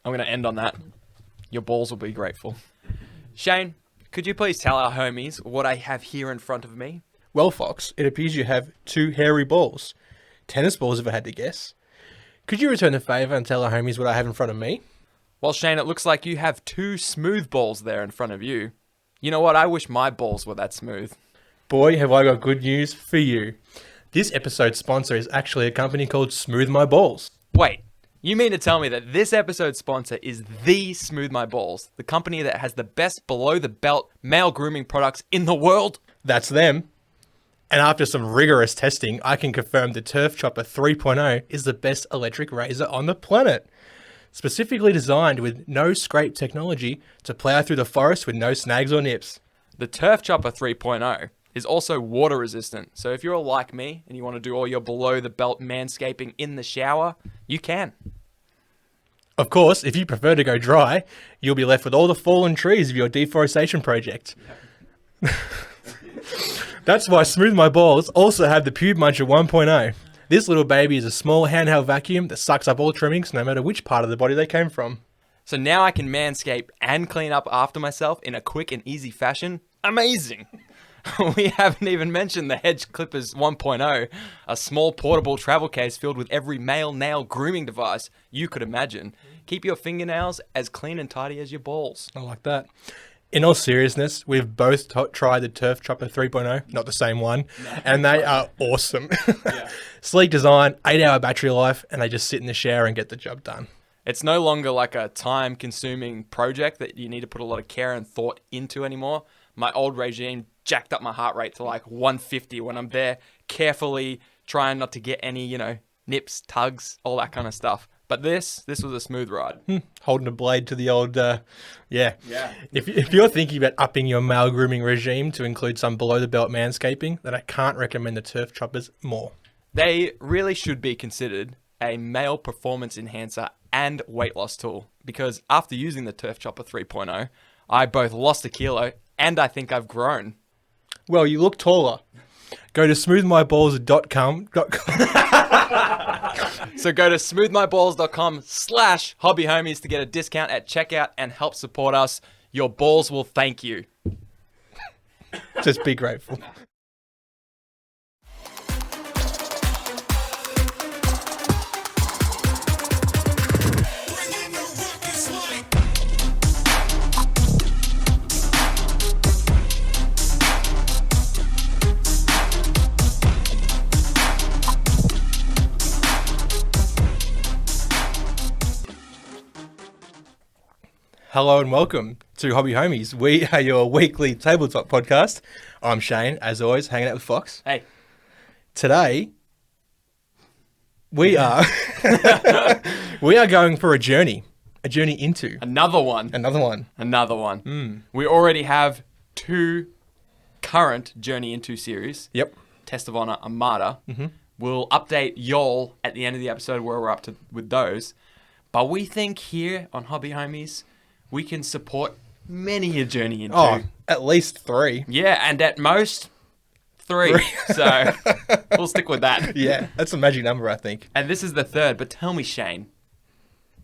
I'm going to end on that. Your balls will be grateful. Shane, could you please tell our homies what I have here in front of me? Well, Fox, it appears you have 2 hairy balls. Tennis balls, if I had to guess. Could you return the favour and tell our homies what I have in front of me? Well, Shane, it looks like you have 2 smooth balls there in front of you. You know what? I wish my balls were that smooth. Boy, have I got good news for you. This episode's sponsor is actually a company called Smooth My Balls. Wait, you mean to tell me that this episode's sponsor is the Smooth My Balls, the company that has the best below-the-belt male grooming products in the world? That's them. And after some rigorous testing, I can confirm the Turf Chopper 3.0 is the best electric razor on the planet. Specifically designed with no scrape technology to plow through the forest with no snags or nips. The Turf Chopper 3.0 is also water resistant, so if you're like me and you want to do all your below-the-belt manscaping in the shower, you can. Of course, if you prefer to go dry, you'll be left with all the fallen trees of your deforestation project. That's why Smooth My Balls also have the Pube Muncher 1.0. This little baby is a small handheld vacuum that sucks up all trimmings no matter which part of the body they came from. So now I can manscape and clean up after myself in a quick and easy fashion. Amazing! We haven't even mentioned the Hedge Clippers 1.0, a small portable travel case filled with every male nail grooming device you could imagine. Keep your fingernails as clean and tidy as your balls. I like that. In all seriousness, we've both tried the Turf Chopper 3.0, not the same one, and they are awesome. Yeah. Sleek design, 8-hour battery life, and they just sit in the shower and get the job done. It's no longer like a time-consuming project that you need to put a lot of care and thought into anymore. My old regime jacked up my heart rate to like 150 when I'm there, carefully trying not to get any, nips, tugs, all that kind of stuff. But this was a smooth ride. Holding a blade to the old, yeah. Yeah. If you're thinking about upping your male grooming regime to include some below-the-belt manscaping, then I can't recommend the Turf Choppers more. They really should be considered a male performance enhancer and weight loss tool, because after using the Turf Chopper 3.0, I both lost a kilo and I think I've grown. Well, you look taller. Go to smoothmyballs.com. So go to smoothmyballs.com/hobbyhomies to get a discount at checkout and help support us. Your balls will thank you. Just be grateful. Hello and welcome to Hobby Homies. We are your weekly tabletop podcast. I'm Shane, as always, hanging out with Fox. Hey. Today, we are going for a journey into Another one. We already have 2 current Journey Into series. Yep. Test of Honor, Armada. We'll update y'all at the end of the episode where we're up to with those. But we think here on Hobby Homies, we can support many a Journey Into. Oh, at least 3. Yeah, and at most 3. So we'll stick with that. Yeah, that's a magic number, I think. And this is the 3rd. But tell me, Shane,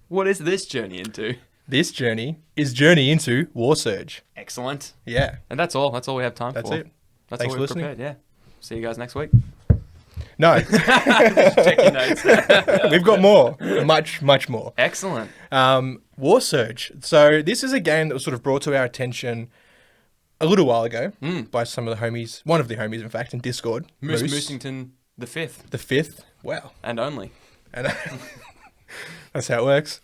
what is this Journey Into? This journey is Journey Into Warsurge. Excellent. Yeah. And that's all. That's all we have time That's for. it. That's Thanks all for we've listening. prepared. Yeah. See you guys next week. No. Check your notes. We've got more. Much more. Excellent. Warsurge. So this is a game that was sort of brought to our attention a little while ago by some of the homies, one of the homies, in fact, in Discord. Moose Moosington the 5th. The 5th. Wow. And only. And that's how it works.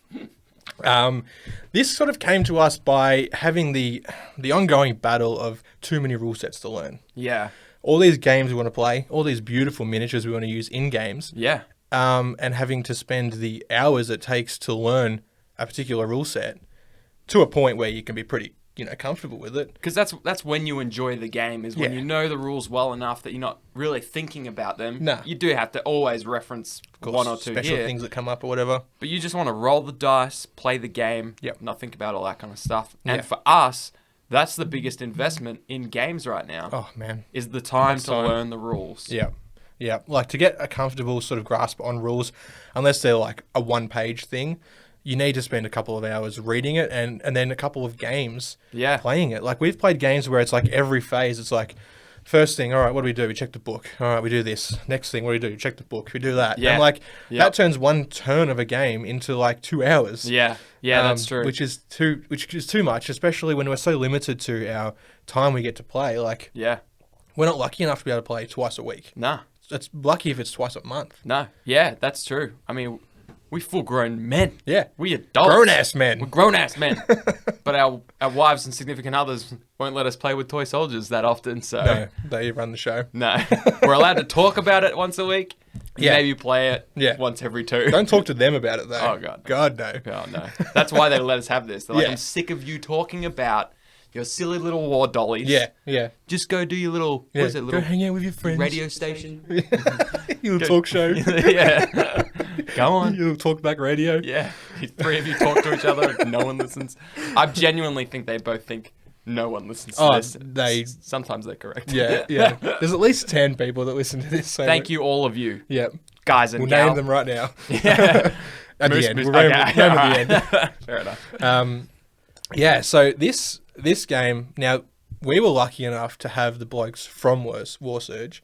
This sort of came to us by having the ongoing battle of too many rule sets to learn. Yeah. All these games we want to play, all these beautiful miniatures we want to use in games. Yeah. And having to spend the hours it takes to learn a particular rule set to a point where you can be pretty, comfortable with it. Because that's when you enjoy the game, is when you know the rules well enough that you're not really thinking about them. No. You do have to always reference one or two special here, things that come up or whatever. but you just want to roll the dice, play the game, Yep. not think about all that kind of stuff. And Yeah. for us, that's the biggest investment in games right now, Oh, man. is the time to time. learn the rules. Yeah. Yeah. Like to get a comfortable sort of grasp on rules, unless they're like a one-page thing, you need to spend a couple of hours reading it and then a couple of games Yeah. playing it. Like, we've played games where it's like every phase, it's like, first thing, all right, what do we do? We check the book. All right, we do this. Next thing, what do we do? Check the book. We do that. Yeah. And like, Yep. that turns one turn of a game into like 2 hours. Yeah. Yeah, that's true. Which is too much, especially when we're so limited to our time we get to play. Like, Yeah. we're not lucky enough to be able to play twice a week. Nah. It's lucky if it's twice a month. No. Yeah, that's true. I mean, we full-grown men. Yeah. We adults. Grown-ass men. We're grown-ass men. But our wives and significant others won't let us play with toy soldiers that often, so... No, they run the show. No. We're allowed to talk about it once a week. Yeah. Maybe play it Yeah. once every 2. Don't talk to them about it, though. Oh, God. God, no. Oh, no. That's why they let us have this. They're like, Yeah. I'm sick of you talking about your silly little war dollies. Yeah, yeah. Just go do your little, Yeah. what is it, Go little hang out with your friends. radio station. Your little talk show. Yeah. Go on. Your little talk back radio. Yeah. 3 of you talk to each other and no one listens. I genuinely think they both think no one listens to this. Sometimes they're correct. Yeah, yeah. There's at least 10 people that listen to this. So Thank you, all of you. Yeah. Guys and We'll gal. name them right now. Yeah. At Moose, the end. moose. We'll name Okay. them at the end. Fair enough. Yeah, so this game, now, we were lucky enough to have the blokes from Warsurge,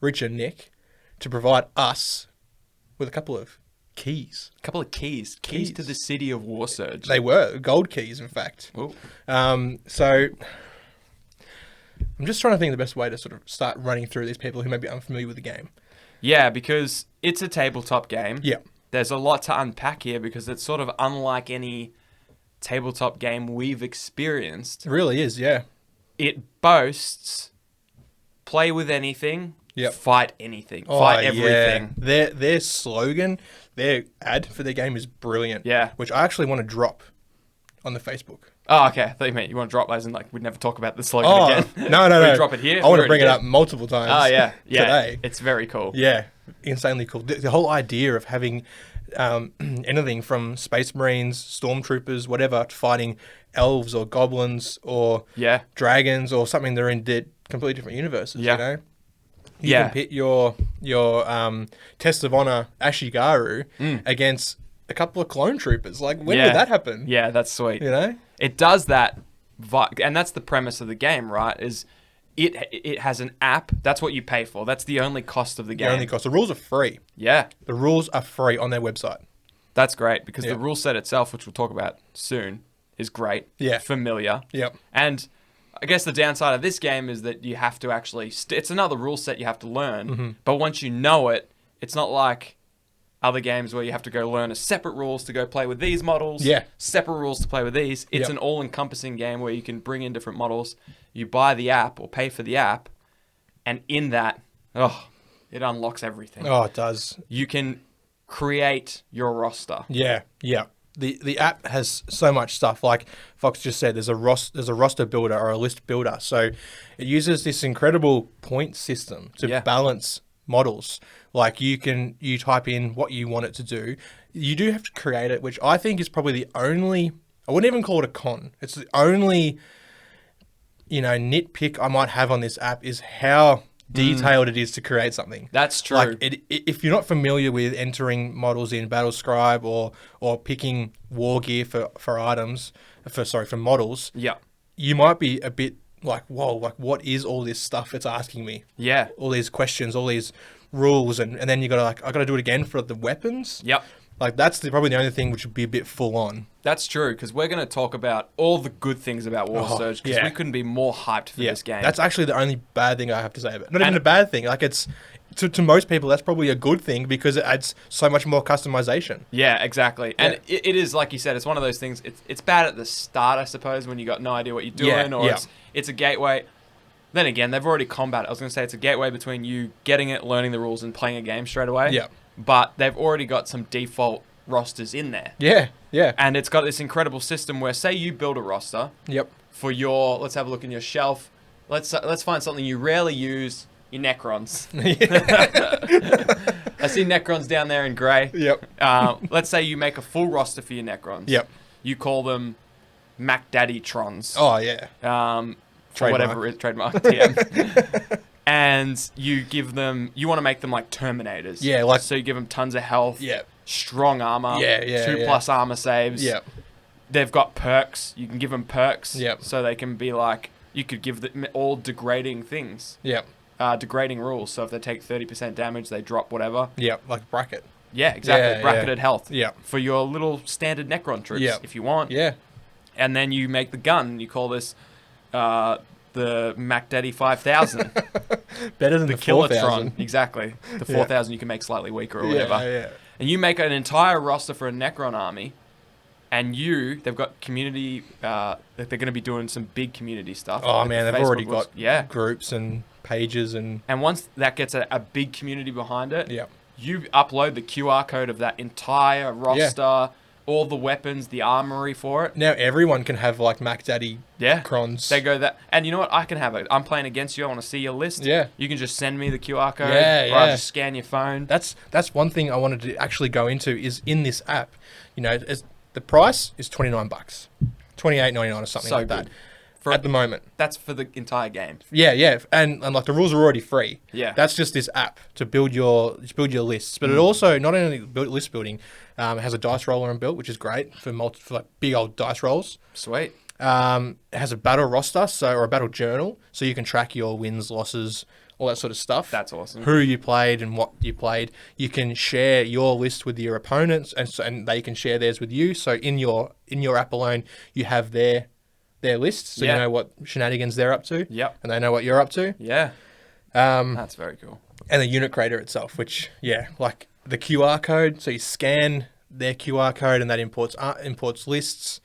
Rich and Nick, to provide us with a couple of keys. A couple of keys. Keys to the city of Warsurge. They were gold keys, in fact. Ooh. So I'm just trying to think of the best way to sort of start running through these people who may be unfamiliar with the game. Yeah, because it's a tabletop game. Yeah. There's a lot to unpack here because it's sort of unlike any tabletop game we've experienced. It really is, yeah. It boasts play with anything, Yep. fight anything, fight everything. Yeah. Their slogan, their ad for their game is brilliant. Yeah. Which I actually want to drop on the Facebook. Oh, okay. I thought you meant you want to drop those and like we'd never talk about the slogan again. No. We drop it here. I want to bring it up multiple times. Oh, yeah. Yeah. Today. It's very cool. Yeah. Insanely cool. The whole idea of having anything from Space Marines, Stormtroopers, whatever, to fighting elves or goblins or Yeah. dragons or something that are in completely different universes, Yeah. you know? You Yeah. can pit your Test of Honor Ashigaru against a couple of clone troopers. Like, when Yeah. did that happen? Yeah, that's sweet. You know? It does that, and that's the premise of the game, right? Is it has an app. That's what you pay for. That's the only cost of the game. The only cost. The rules are free. Yeah, The rules are free on their website. that's great because Yeah. the rule set itself, which we'll talk about soon, is great. Yeah. Familiar. Yep. And I guess the downside of this game is that you have to actually... it's another rule set you have to learn. Mm-hmm. But once you know it, it's not like other games where you have to go learn a separate rules to go play with these models. Yeah. Separate rules to play with these. It's Yep. an all-encompassing game where you can bring in different models. You buy the app or pay for the app. And in that, it unlocks everything. Oh, it does. You can create your roster. Yeah, yeah. The app has so much stuff. Like Fox just said, there's a roster builder or a list builder. So it uses this incredible point system to balance models. Like you type in what you want it to do. You do have to create it, which I think is probably the only... I wouldn't even call it a con. It's the only, nitpick I might have on this app is how detailed it is to create something. That's true. Like, if you're not familiar with entering models in Battlescribe or picking war gear for items, for models, Yeah. you might be a bit like, whoa, like what is all this stuff it's asking me? Yeah. All these questions, all these rules, and then you gotta I gotta do it again for the weapons. Yep. Like that's probably the only thing which would be a bit full on. That's true, because we're going to talk about all the good things about Warsurge, because yeah. we couldn't be more hyped for this game. That's actually the only bad thing I have to say about it. Not even a bad thing. Like it's to most people that's probably a good thing because it adds so much more customization. Yeah, exactly. And it is, like you said, it's one of those things, it's bad at the start, I suppose, when you got no idea what you're doing, or it's a gateway. Then again, they've already combated. I was going to say it's a gateway between you getting it, learning the rules, and playing a game straight away. Yeah. But they've already got some default rosters in there. Yeah, yeah. And it's got this incredible system where, say you build a roster for your, let's have a look in your shelf. Let's find something you rarely use, your Necrons. I see Necrons down there in grey. Yep. Let's say you make a full roster for your Necrons. Yep. You call them Mac Daddy Trons. Oh, yeah. For whatever it is, trademark, TM. And you give them, you want to make them like Terminators. Yeah, like... So you give them tons of health. Yeah. strong armor, Yeah, yeah, 2+ armor saves. Yeah. They've got perks. You can give them perks. Yep. So they can be like, you could give them all degrading things. Yep. Degrading rules. So if they take 30% damage, they drop whatever. Yep. Like bracket. Yeah, exactly. Yeah, Bracketed health. Yeah. For your little standard Necron troops, Yep. if you want. Yeah. And then you make the gun. You call this the Mac Daddy 5000. Better than the 4,000. Exactly. The 4,000 you can make slightly weaker or whatever. Yeah. And you make an entire roster for a Necron army. And they've got community, they're going to be doing some big community stuff. Oh, man, they've already got yeah, groups and pages and... And once that gets a big community behind it, Yep. you upload the QR code of that entire roster, all the weapons, the armory for it. Now everyone can have, like, Mac Daddy crons. They go that... And you know what? I can have it. I'm playing against you. I want to see your list. Yeah. You can just send me the QR code. Yeah, or I'll just scan your phone. That's one thing I wanted to actually go into is in this app. You know, the price is $29, $28.99 or something So like that. For, at the moment. That's for the entire game. Yeah, and like the rules are already free. Yeah. That's just this app to build your lists. But it also not only list building, it has a dice roller inbuilt, which is great for like big old dice rolls. Sweet. It has a battle roster, or a battle journal, so you can track your wins, losses, all that sort of stuff. That's awesome. Who you played and what you played. You can share your list with your opponents, and they can share theirs with you. So in your app alone, you have their lists, so you know what shenanigans they're up to. Yep. And they know what you're up to. Yeah. That's very cool. And the unit creator itself, which like the QR code. So you scan their QR code, and that imports lists.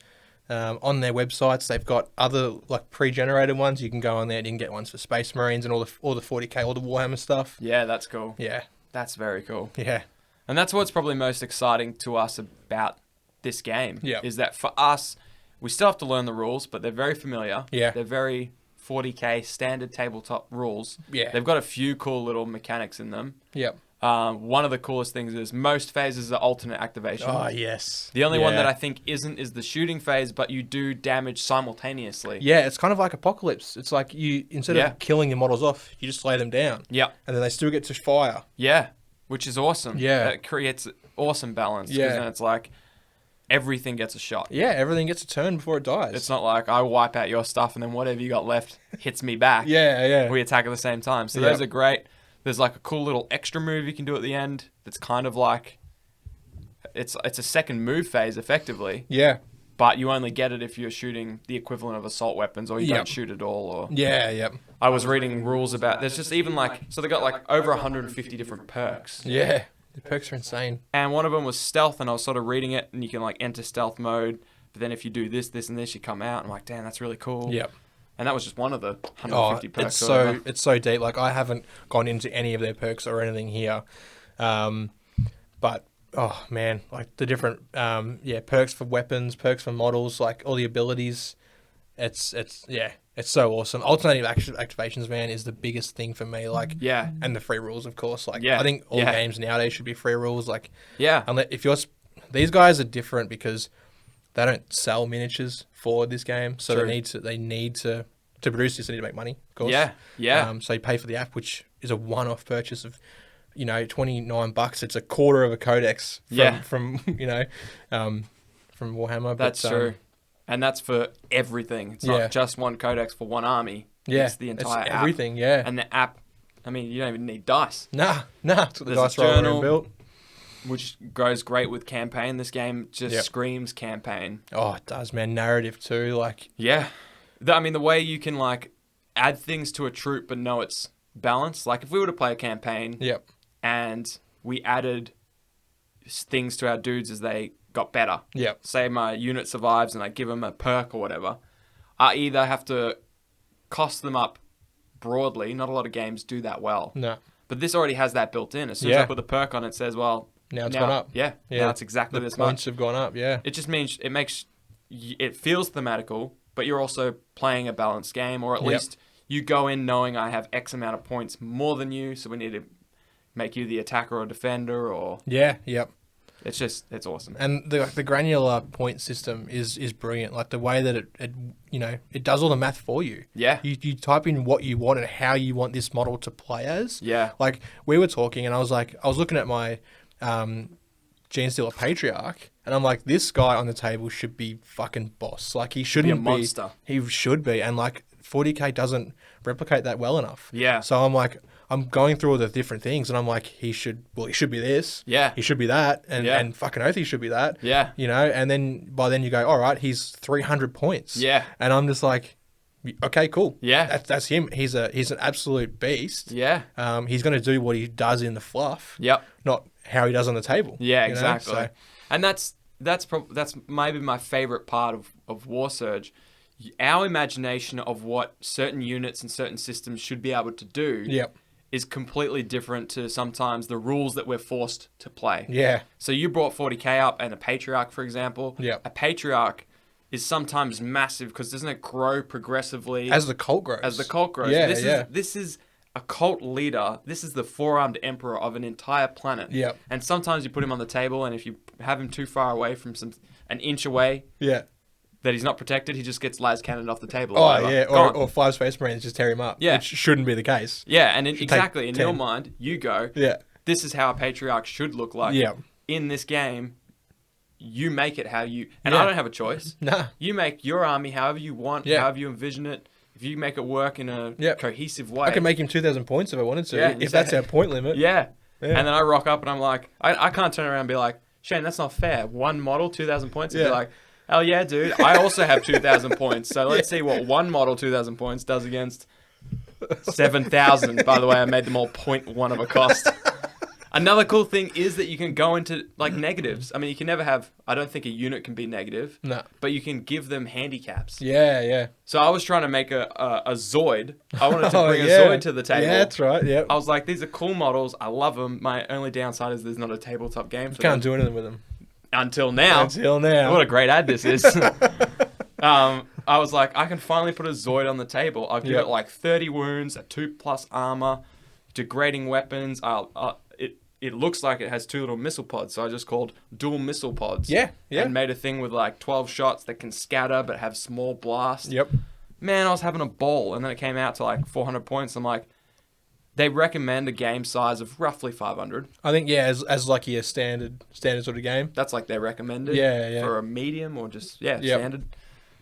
On their websites, they've got other like pre-generated ones. You can go on there and you can get ones for Space Marines and all the 40k, all the Warhammer stuff. Yeah, that's cool. Yeah, that's very cool. Yeah, and that's what's probably most exciting to us about this game. Yeah, is that for us, we still have to learn the rules, but they're very familiar. Yeah, they're very 40k standard tabletop rules. Yeah, they've got a few cool little mechanics in them. Yep. One of the coolest things is most phases are alternate activation. Oh, yes. The only one that I think isn't is the shooting phase, but you do damage simultaneously. Yeah, it's kind of like Apocalypse. It's like you, instead of killing your models off, you just lay them down. Yeah. And then they still get to fire. Yeah, which is awesome. Yeah. It creates awesome balance. Yeah. Because then it's like everything gets a shot. Yeah, everything gets a turn before it dies. It's not like I wipe out your stuff and then whatever you got left hits me back. Yeah. We attack at the same time. So those are great. There's like a cool little extra move you can do at the end that's kind of like it's a second move phase effectively. Yeah. But you only get it if you're shooting the equivalent of assault weapons or you don't shoot at all. Or Yeah. I was reading rules about there's just even like so they got like over 150 different perks. Yeah. The perks are insane. And one of them was stealth, and I was sort of reading it, and you can like enter stealth mode. But then if you do this, and this, you come out. I'm like, damn, that's really cool. Yep. And that was just one of the 150 perks. It's so deep. Like I haven't gone into any of their perks or anything here, but oh man, like the different perks for weapons, perks for models, like all the abilities. It's so awesome. Alternative activations, man, is the biggest thing for me. Like and the free rules, of course. Like I think all games nowadays should be free rules. Like unless these guys are different because they don't sell miniatures for this game, so they need to produce this. They need to make money, of course. So you pay for the app, which is a one-off purchase of, $29. It's a quarter of a codex from Warhammer. That's true, and that's for everything. It's not just one codex for one army. Yeah, it's the entire app. Everything. Yeah, and the app. I mean, you don't even need dice. Nah. It's what the dice roller inbuilt. Which goes great with campaign. This game just screams campaign. Oh, it does, man. Narrative too, like... Yeah. The way you can, like, add things to a troop but know it's balanced. Like, if we were to play a campaign and we added things to our dudes as they got better. Say my unit survives and I give them a perk or whatever. I either have to cost them up broadly. Not a lot of games do that well. No. But this already has that built in. As soon as I put the perk on, it says, well... Now it's gone up. Yeah. Now it's exactly this much. The points have gone up, yeah. It just means it feels thematical, but you're also playing a balanced game, or at least you go in knowing I have X amount of points more than you, so we need to make you the attacker or defender, or... It's awesome. And the granular point system is brilliant. Like the way that it does all the math for you. Yeah. You type in what you want and how you want this model to play as. Yeah. Like we were talking and I was looking at my Genestealer Patriarch, and I'm like, this guy on the table should be fucking boss. Like, he shouldn't Be a monster. He should be, and like 40k doesn't replicate that well enough. Yeah. So I'm like, I'm going through all the different things, and I'm like, he should be this. Yeah. He should be that, and Yeah. and fucking oath he should be that. Yeah. You know, and then by then you go, all right, he's 300 points. Yeah. And I'm just like, okay, cool. Yeah. That's him. He's an absolute beast. Yeah. He's going to do what he does in the fluff. Yep. Not how he does on the table. Yeah, you know? exactly. So, And that's maybe my favorite part of Warsurge. Our imagination of what certain units and certain systems should be able to do yep. is completely different to sometimes the rules that we're forced to play. Yeah. So you brought 40k up and a Patriarch, for example. Yep. A Patriarch is sometimes massive because doesn't it grow progressively As the cult grows. Yeah, Yeah. This is a cult leader. This is the four-armed emperor of an entire planet. Yep. And sometimes you put him on the table, and if you have him too far away from an inch away, Yeah. that he's not protected, he just gets las cannoned off the table. Oh, Over. yeah. Gone. Or 5 Space Marines just tear him up. Yeah. Which shouldn't be the case. Yeah, and exactly, take in 10. your mind, you go, Yeah. this is how a Patriarch should look like. Yeah. In this game, you make it how you... And Yeah. I don't have a choice. Nah. You make your army however you want, Yeah. however you envision it. If you make it work in a Yeah. cohesive way... I can make him 2,000 points if I wanted to. Yeah, if that's exactly. our point limit. Yeah. Yeah. And then I rock up and I'm like... I can't turn around and be like, Shane, that's not fair. One model, 2,000 points? And Yeah. be like, hell yeah, dude. I also have 2,000 points. So let's see what one model, 2,000 points, does against 7,000. By the way, I made them all 0.1 of a cost. Another cool thing is that you can go into like negatives. I mean, you can never have... I don't think a unit can be negative. No. But you can give them handicaps. Yeah, yeah. So I was trying to make a Zoid. I wanted to bring a yeah. Zoid to the table. Yeah, that's right. Yep. I was like, these are cool models. I love them. My only downside is there's not a tabletop game for Can't them. do anything with them. Until now. Until now. What a great ad this is. I was like, I can finally put a Zoid on the table. I'll give Yep. it like 30 wounds, a 2+ armor, degrading weapons. It looks like it has 2 little missile pods, so I just called dual missile pods. Yeah, yeah. And made a thing with like 12 shots that can scatter but have small blast. Yep. Man, I was having a ball, and then it came out to like 400 points. I'm like, they recommend a game size of roughly 500. I think, yeah, as like your standard sort of game. That's like they recommended. Yeah, yeah. For a medium or just, Yep. standard.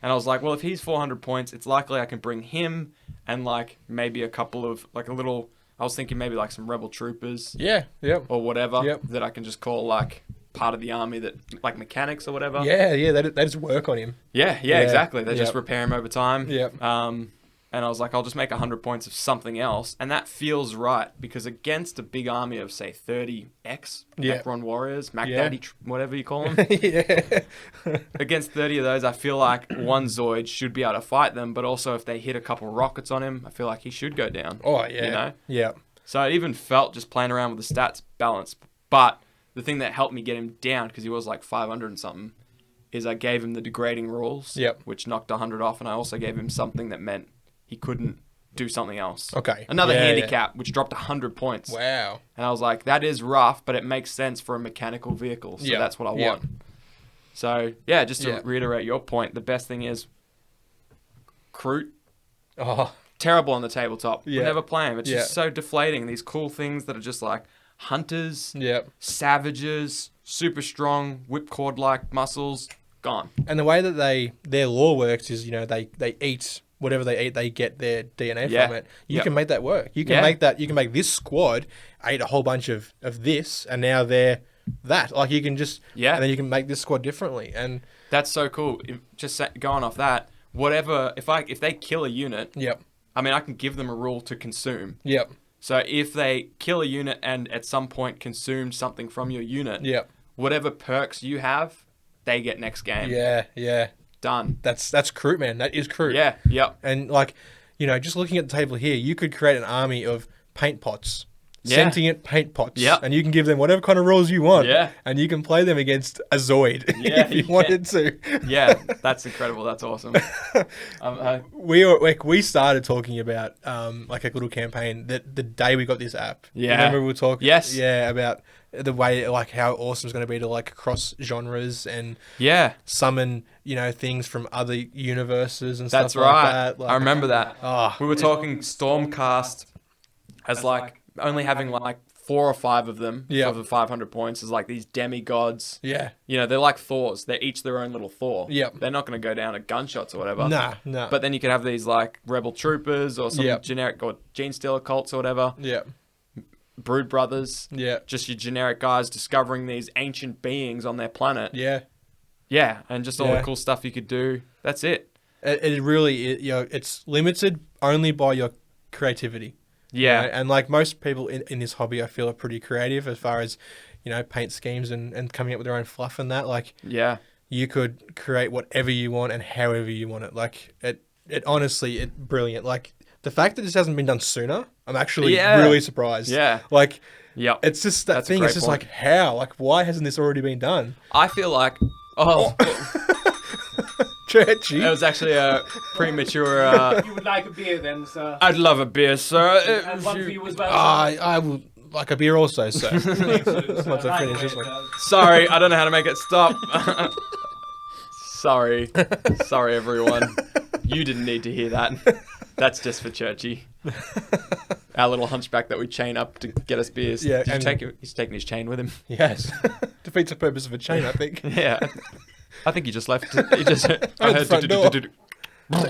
And I was like, well, if he's 400 points, it's likely I can bring him and like maybe a couple of, like a little, I was thinking maybe like some rebel troopers Yeah, yep. or whatever Yep. that I can just call like part of the army that, like mechanics or whatever. Yeah, yeah, they just work on him. Yeah, Yeah, exactly. They just yep. repair him over time. Yep. And I was like, I'll just make 100 points of something else. And that feels right because against a big army of, say, 30X, Yeah. Necron warriors, Mac Yeah. Daddy, whatever you call them, Yeah. against 30 of those, I feel like one Zoid should be able to fight them. But also if they hit a couple rockets on him, I feel like he should go down. Oh, yeah. You know? Yeah. So it even felt just playing around with the stats balance. But the thing that helped me get him down, because he was like 500 and something, is I gave him the degrading rules, Yep. which knocked 100 off. And I also gave him something that meant he couldn't do something else. Okay. Another Yeah, handicap, which dropped 100 points. Wow. And I was like, that is rough, but it makes sense for a mechanical vehicle. So Yeah. that's what I Yeah. want. So, yeah, just to Yeah. reiterate your point, the best thing is Kroot, Oh, terrible on the tabletop. Yeah. We'll never play him. It's Yeah. just so deflating. These cool things that are just like hunters, yep. savages, super strong, whipcord-like muscles, gone. And the way that their lore works is, you know, they eat whatever they eat, they get their DNA Yeah. from it. You Yep. can make that work. You can Yeah. make that. You can make this squad ate a whole bunch of this, and now they're that. Like you can just Yeah. and then you can make this squad differently. And That's so cool. Just going off that, whatever, if they kill a unit, yep, I mean, I can give them a rule to consume. yep, So if they kill a unit and at some point consume something from your unit, yep, whatever perks you have, they get next game. yeah, yeah. Done. That's Kroot, man. That is Kroot. Yeah, yep. And like, you know, just looking at the table here, you could create an army of paint pots. Yeah. Sentient paint pots. Yep. And you can give them whatever kind of rules you want. Yeah. And you can play them against a Zoid Yeah, if you yeah. wanted to. Yeah, that's incredible. That's awesome. We started talking about like a little campaign that the day we got this app. Yeah. Remember we were talking Yes. yeah, about the way like how awesome it's going to be to like cross genres and Yeah, summon, you know, things from other universes and that's stuff right. like that. Like, I remember that. Oh. We were talking Stormcast as like only having like 4 or 5 of them Yeah. for the 500 points is like these demigods. Yeah. You know, they're like Thors. They're each their own little Thor. Yep. They're not going to go down at gunshots or whatever. Nah. But then you could have these like rebel troopers or some Yep. generic or gene stealer cults or whatever. Yeah. Brood brothers. Yeah. Just your generic guys discovering these ancient beings on their planet. Yeah. Yeah, and just all Yeah. the cool stuff you could do. That's it. It really, it's limited only by your creativity. Yeah. You know? And like most people in this hobby, I feel are pretty creative as far as, paint schemes and coming up with their own fluff and that. Like, Yeah. you could create whatever you want and however you want it. Like, it honestly, brilliant. Like, the fact that this hasn't been done sooner, I'm actually really surprised. Yeah. Like, Yep. it's just that That's a thing. great It's just point. like, how? Like, why hasn't this already been done? I feel like... Oh, Churchy. that was actually a premature... You would like a beer then, sir? I'd love a beer, sir. And one for you as well, sir. I would like a beer also, sir. Excellent, sir. Once I Right finish away, this one. sir. Sorry, I don't know how to make it stop. Sorry. Sorry, everyone. You didn't need to hear that. That's just for Churchy. Our little hunchback that we chain up to get us beers. Yeah, Did you and- take it? He's taking his chain with him. Yes. Defeats the purpose of a chain, I think. Yeah. I think he just left. He just... I the heard... front door.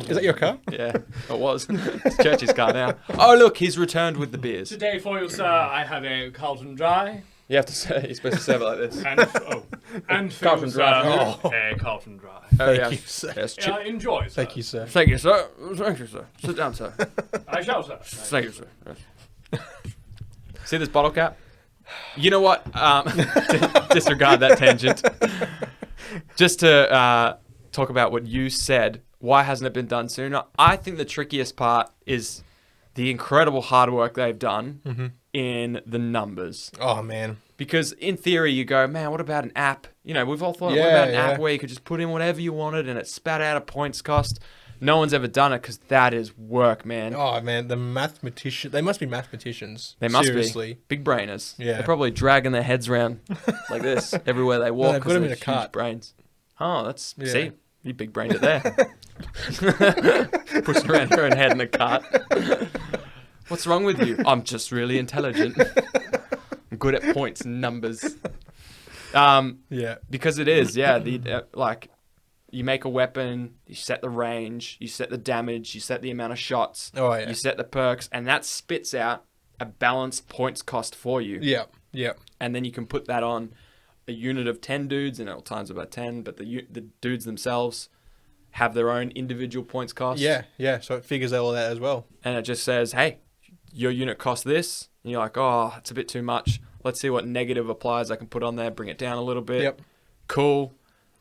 Is that your car? Yeah, it was. It's Churchy's car now. Oh, look, he's returned with the beers. Today for you, sir, I have a Carlton Dry. You have to say, you're supposed to serve it like this. And for Carlton you, Dry. sir, a Carlton Dry. Oh, Thank yes. you, sir. Yes, Yeah, enjoy, sir. Thank you, sir. Thank you, sir. Thank you, sir. Sit down, sir. I shall, sir. Thank you, sir. Yes. See this bottle cap? You know what? Disregard that tangent. Just to talk about what you said, why hasn't it been done sooner? I think the trickiest part is the incredible hard work they've done in the numbers. Oh, man. Because in theory, you go, man, what about an app? You know, we've all thought, what Yeah, about an yeah. app where you could just put in whatever you wanted and it spat out a points cost? No one's ever done it because that is work, man. Oh, man. The mathematician. They must be mathematicians. They must Seriously. be. Big brainers. Yeah. They're probably dragging their heads around like this everywhere they walk they've got because them they're in a huge cart. brains. Oh, that's... Yeah. See? You big brained it there. Pushing around her own head in a cart. What's wrong with you? I'm just really intelligent. I'm good at points and numbers. Yeah. Because it is, yeah. Like, you make a weapon, you set the range, you set the damage, you set the amount of shots, Oh, yeah. you set the perks, and that spits out a balanced points cost for you. Yeah. Yeah. And then you can put that on a unit of 10 dudes, and it'll times about 10, but the dudes themselves have their own individual points cost. Yeah. Yeah. So it figures all that as well. And it just says, hey, your unit costs this. And you're like, oh, it's a bit too much. Let's see what negative applies I can put on there, bring it down a little bit. Yep. Cool.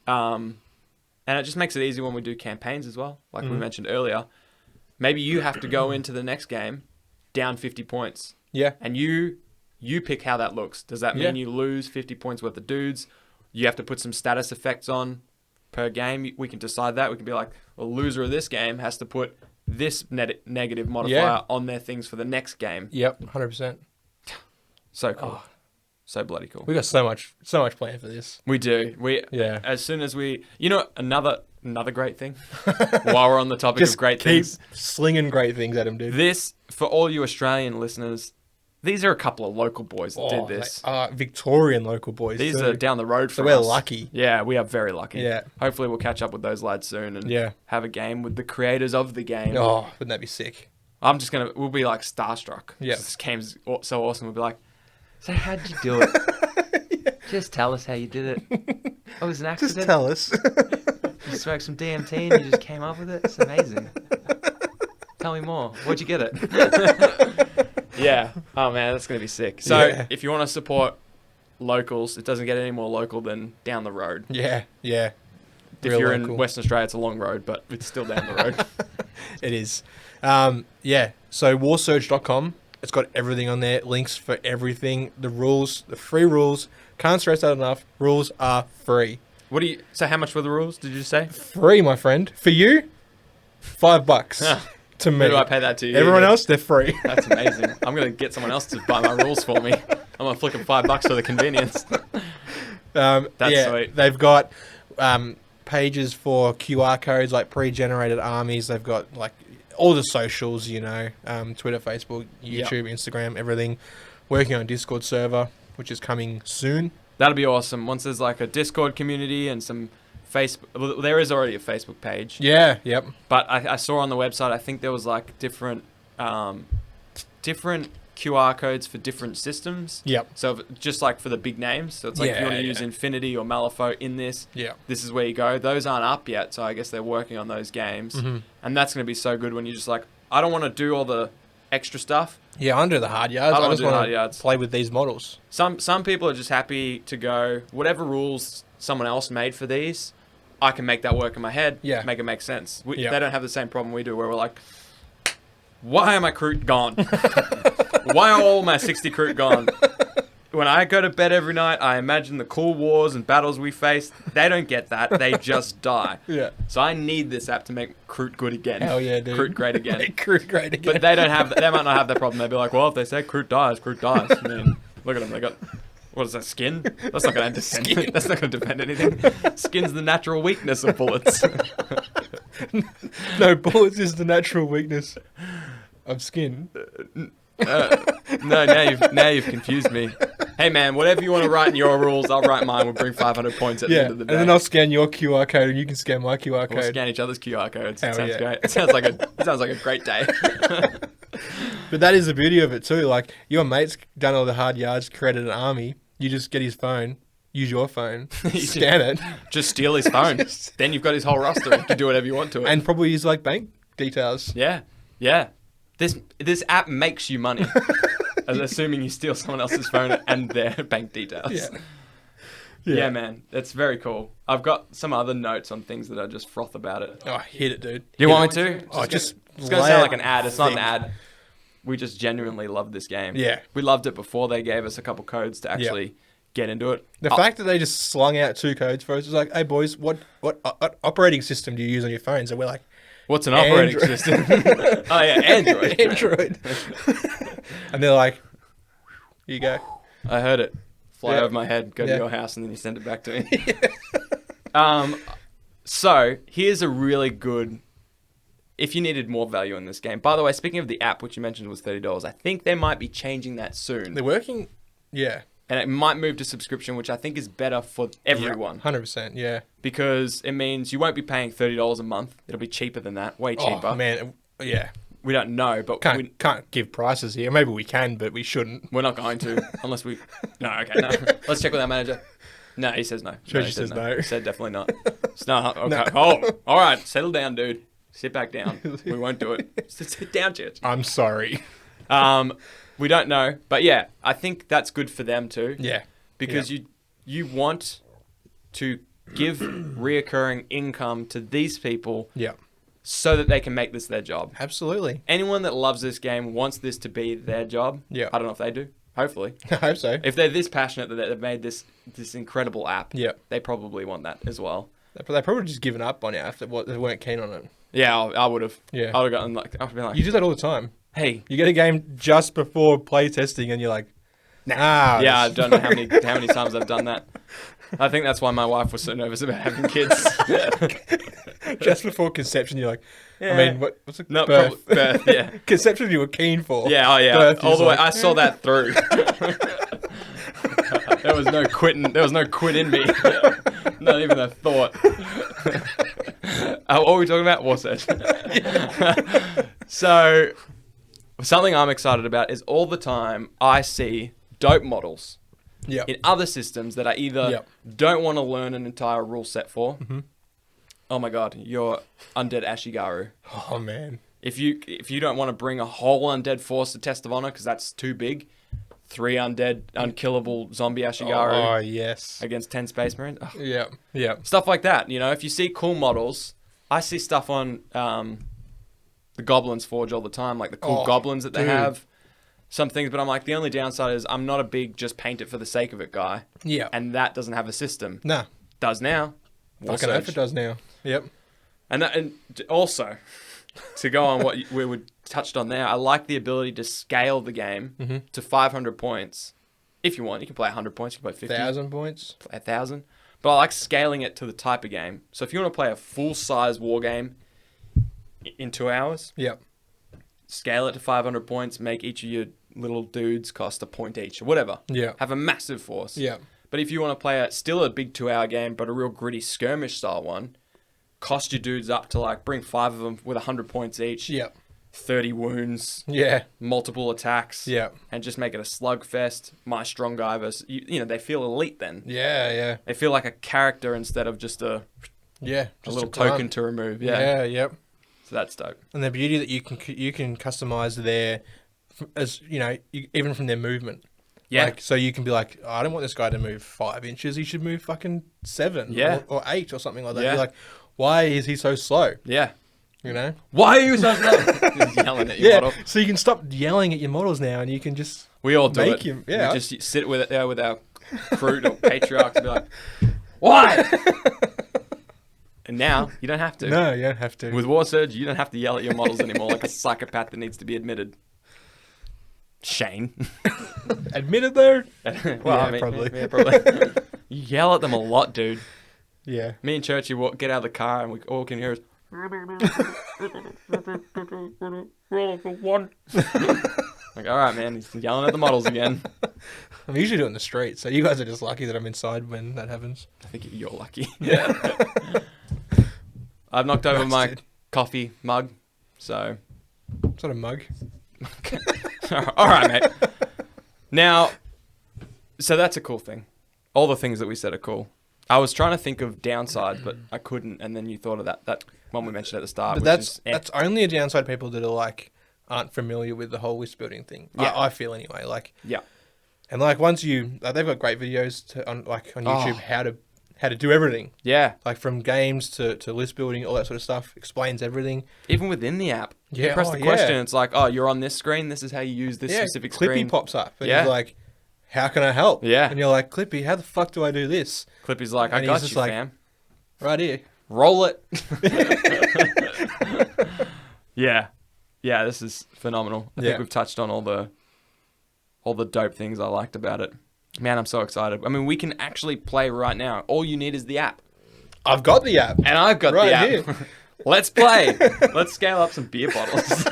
And it just makes it easy when we do campaigns as well, like we mentioned earlier. Maybe you have to go into the next game down 50 points. Yeah. And you pick how that looks. Does that mean Yeah. you lose 50 points worth of dudes? You have to put some status effects on per game. We can decide that. We can be like, well, the loser of this game has to put this negative modifier Yeah. on their things for the next game. Yep. 100%. So cool. So bloody cool. We got so much planned for this. We do. Yeah. As soon as we... You know, another great thing, while we're on the topic Just of great keep things. slinging great things at him, dude. This, for all you Australian listeners, these are a couple of local boys that did this. They are Victorian local boys. These too. are down the road So from we're us. lucky. Yeah, we are very lucky. Yeah. Hopefully we'll catch up with those lads soon and Yeah. have a game with the creators of the game. Oh, wouldn't that be sick? We'll be like starstruck. Yeah. This game's so awesome. We'll be like, so how'd you do it? Just tell us how you did it. Oh, it was an accident? Just tell us. You smoked some DMT and you just came up with it? It's amazing. Tell me more. Where'd you get it? Yeah. Oh, man, that's going to be sick. So Yeah. if you want to support locals, it doesn't get any more local than down the road. Yeah. Yeah. If Real you're local. in Western Australia, it's a long road, but it's still down the road. It is. Yeah. So warsurge.com. It's got everything on there. Links for everything. The rules, the free rules. Can't stress that enough. Rules are free. So how much were the rules, did you say? Free, my friend. For you, $5 to me. Who do I pay that to? You? Everyone else, they're free. That's amazing. I'm going to get someone else to buy my rules for me. I'm going to flick them $5 for the convenience. That's sweet. They've got pages for QR codes, like pre-generated armies. They've got like all the socials, Twitter, Facebook, YouTube, Instagram, everything. Working on a Discord server, which is coming soon. That'll be awesome. Once there's like a Discord community and some Facebook, well, there is already a Facebook page. Yeah, yep. But I saw on the website, I think there was like different QR codes for different systems. Yep. So just like for the big names. So it's like if you want to use Infinity or Malifaux in this, this is where you go. Those aren't up yet, so I guess they're working on those games. Mm-hmm. And that's going to be so good when you're just like, I don't want to do all the extra stuff. Yeah, under the hard yards. I just want to play with these models. Some people are just happy to go, whatever rules someone else made for these, I can make that work in my head, make it make sense. They don't have the same problem we do where we're like, why are my Kroot gone? Why are all my 60 Kroot gone? When I go to bed every night, I imagine the cool wars and battles we face. They don't get that. They just die. Yeah. So I need this app to make Kroot good again. Hell yeah, dude. Kroot great again. Make Kroot great again. But they don't have. They might not have that problem. They'd be like, well, if they say Kroot dies, Kroot dies. I mean, look at them. They got. What is that, skin? That's not going to defend. That's not going to defend anything. Skin's the natural weakness of bullets. No, bullets is the natural weakness of skin. No, now you've confused me. Hey man, whatever you want to write in your rules, I'll write mine. We'll bring 500 points at the end of the day. And then I'll scan your QR code, and you can scan my QR code. We'll scan each other's QR codes. It Hell sounds yeah. great. It sounds like a great day. But that is the beauty of it too. Like, your mate's done all the hard yards, created an army. You just get his phone, use your phone, scan it, just steal his phone. Then you've got his whole roster. You can do whatever you want to it. and probably use like bank details. Yeah. This app makes you money. Assuming you steal someone else's phone and their bank details. Yeah, man. That's very cool. I've got some other notes on things that I just froth about it. Oh, hit it, dude. You want me to? It's going to sound like an ad. It's not an ad. We just genuinely love this game. Yeah. We loved it before they gave us a couple codes to actually get into it. The fact that they just slung out 2 codes for us was like, hey, boys, what operating system do you use on your phones? And we're like, what's an operating system? Oh, yeah, Android. Android. And they're like, here you go. I heard it fly over my head, go to your house, and then you send it back to me. So, here's a really good... If you needed more value in this game. By the way, speaking of the app, which you mentioned was $30, I think they might be changing that soon. They're working... Yeah. And it might move to subscription, which I think is better for everyone. 100%, yeah. Because it means you won't be paying $30 a month. It'll be cheaper than that. Way cheaper. Oh, man. Yeah. We don't know, but Can't give prices here. Maybe we can, but we shouldn't. we're not going to. Unless we... No, okay, no. Let's check with our manager. No, he says no. Churchy he says no. He said definitely not. No, okay. No. Oh, all right. Settle down, dude. Sit back down. We won't do it. Sit down, Church. I'm sorry. We don't know. But yeah, I think that's good for them too. Yeah. Because you want to give reoccurring income to these people so that they can make this their job. Absolutely. Anyone that loves this game wants this to be their job. Yeah. I don't know if they do. Hopefully. I hope so. If they're this passionate that they've made this incredible app, Yeah. they probably want that as well. They probably just given up on it after they weren't keen on it. Yeah, I would have. Yeah. I would have gotten like, I'd been like, You do that all the time. hey. You get a game just before play testing and you're like, nah. Yeah, I don't know how many times I've done that. I think that's why my wife was so nervous about having kids. Just before conception, you're like, Yeah. I mean, what's it? No, birth. birth, yeah. Conception you were keen for. Yeah, oh yeah. Birth, All the way, like, I saw that through. There was no quit in me. Not even a thought. What were we talking about? Warsurge. So, something I'm excited about is all the time I see dope models in other systems that I either don't want to learn an entire rule set for. Mm-hmm. Oh my god, you're undead Ashigaru. Oh man. If you don't want to bring a whole undead force to Test of Honor because that's too big, 3 undead unkillable zombie Ashigaru. Oh yes. Against 10 Space Marines. Ugh. Yeah. Yeah. Stuff like that. You know, if you see cool models, I see stuff on the Goblins Forge all the time, like the cool goblins that they have. Some things, but I'm like, the only downside is I'm not a big just paint it for the sake of it guy. Yeah. And that doesn't have a system. Nah. Does now. Fucking hope it does now. Yep. And also, to go on what we touched on there, I like the ability to scale the game to 500 points. If you want, you can play 100 points, you can play 50. 1,000 points. Play 1,000. But I like scaling it to the type of game. So if you want to play a full-size war game in 2 hours, Yep. scale it to 500 points, make each of your little dudes cost a point each or whatever. Yeah. Have a massive force. Yeah. But if you want to play still a big 2-hour game, but a real gritty skirmish style one, cost your dudes up to like bring 5 of them with 100 points each. Yeah. 30 wounds. Yeah. Multiple attacks. Yeah. And just make it a slugfest. My strong guy versus, you know, they feel elite then. Yeah. Yeah. They feel like a character instead of just a little token to remove. Yeah. Yeah. Yep. So that's dope. And the beauty that you can customize their, as you know, even from their movement. Yeah. Like, so you can be like, oh, I don't want this guy to move 5 inches. He should move fucking 7 Yeah. or 8 or something like that. Yeah. You're like, why is he so slow? Yeah. You know? Why are you so slow? He's yelling at your model. So you can stop yelling at your models now, and you can just We all do make it. him. Yeah. We just sit with it there with our fruit or patriarchs and be like, why? And now you don't have to. No, you don't have to. With Warsurge, you don't have to yell at your models anymore like a psychopath that needs to be admitted. Shane. Admitted though? Well, probably. Yeah, probably. You yell at them a lot, dude. Yeah. Me and Churchy get out of the car and we all can hear us. Like, all right, man, he's yelling at the models again. I'm usually doing the street, so you guys are just lucky that I'm inside when that happens. I think you're lucky. Yeah. I've knocked over my Bastard. coffee mug, so. Sort of mug. All right, mate. Now, so that's a cool thing. All the things that we said are cool. I was trying to think of downsides, but I couldn't, and then you thought of that one we mentioned at the start. But which that's only a downside people that are like aren't familiar with the whole list building thing. Yeah. I feel anyway. Like, yeah. and like once you, they've got great videos on YouTube how to do everything. Yeah. Like from games to list building, all that sort of stuff. Explains everything. Even within the app. Yeah, You press the question, it's like, oh, you're on this screen, this is how you use this specific Clippy screen. pops up. And Yeah. he's like, how can I help? Yeah. And you're like, Clippy, how the fuck do I do this? Clippy's like, I And he's got just you, like- fam. Right here. Roll it. Yeah. Yeah, this is phenomenal. I Yeah. think we've touched on all the dope things I liked about it. Man, I'm so excited. I mean, we can actually play right now. All you need is the app. I've got the app. And I've got Right the app. here. Let's play. Let's scale up some beer bottles.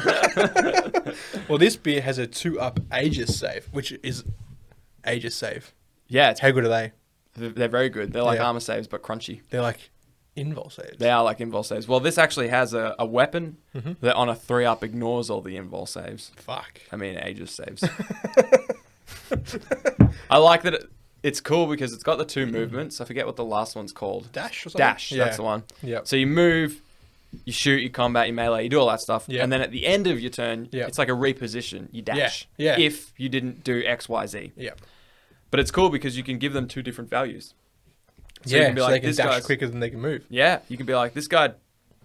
Well, this beer has a 2-up Aegis save, which is Aegis save. Yeah, How good are they? they're very good. They're like Yeah. armor saves, but crunchy. They're like invul saves. They are like invul saves. Well, this actually has a weapon Mm-hmm. that on a 3-up ignores all the invul saves. Fuck. I mean, Aegis saves. I like that it's cool because it's got the 2 movements. I forget what the last one's called. Dash or something? Dash, Yeah. that's the one. Yep. So you move, you shoot, you combat, you melee, you do all that stuff. Yep. And then at the end of your turn, Yep. it's like a reposition. You dash. Yeah. If you didn't do X, Y, Z. Yep. But it's cool because you can give them 2 different values. So you Yeah, can be so like, they can this dash guy's- quicker than they can move. Yeah, you can be like, this guy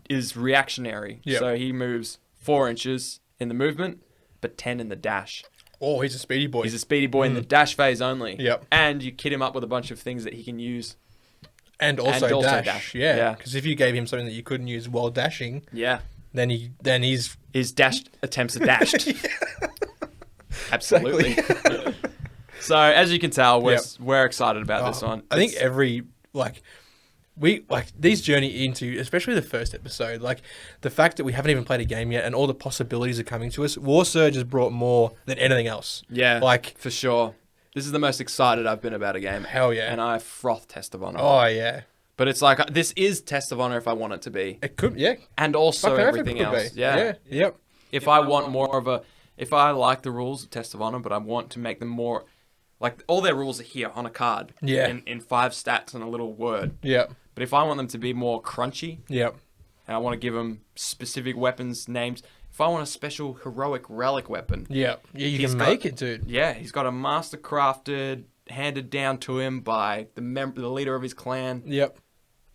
is reactionary. Yep. So he moves 4 inches in the movement, but 10 in the dash. Oh, he's a speedy boy. He's a speedy boy in the dash phase only. Yep. And you kit him up with a bunch of things that he can use. and also also dash. dash. Yeah. Yeah. Because if you gave him something that you couldn't use while dashing, Yeah. then he's His dash attempts are dashed. Absolutely. So as you can tell, we're excited about this one. I think every these journey into, especially the first episode, like the fact that we haven't even played a game yet and all the possibilities are coming to us. Warsurge has brought more than anything else. Yeah, Like, for sure. This is the most excited I've been about a game. hell yeah. And I froth Test of Honor. Oh yeah. But it's like, this is Test of Honor if I want it to be. It could, yeah. And also Fucking everything everything could else. be. Yeah. Yep. If I want more of a... If I like the rules of Test of Honor, but I want to make them more... Like, all their rules are here on a card. Yeah. In 5 stats and a little word. Yep. But if I want them to be more crunchy, Yep. and I want to give them specific weapons names... If I want a special heroic relic weapon... Yep. Yeah, you He's can got- make it, dude. Yeah, he's got a master crafted, handed down to him by the leader of his clan Yep.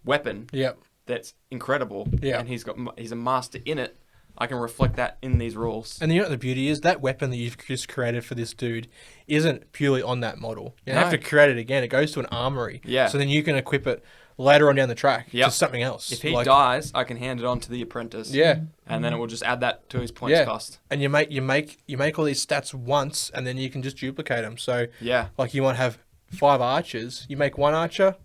weapon Yep. that's incredible. Yeah. And he's a master in it. I can reflect that in these rules. And you know what the beauty is? That weapon that you've just created for this dude isn't purely on that model. You don't have No. to create it again. It goes to an armory. Yeah. So then you can equip it later on down the track Yep. to something else. If he Like, dies, I can hand it on to the apprentice. Yeah. And then it will just add that to his points Yeah. cost. And you make all these stats once, and then you can just duplicate them. So, Yeah. like, you might have 5 archers. You make 1 archer,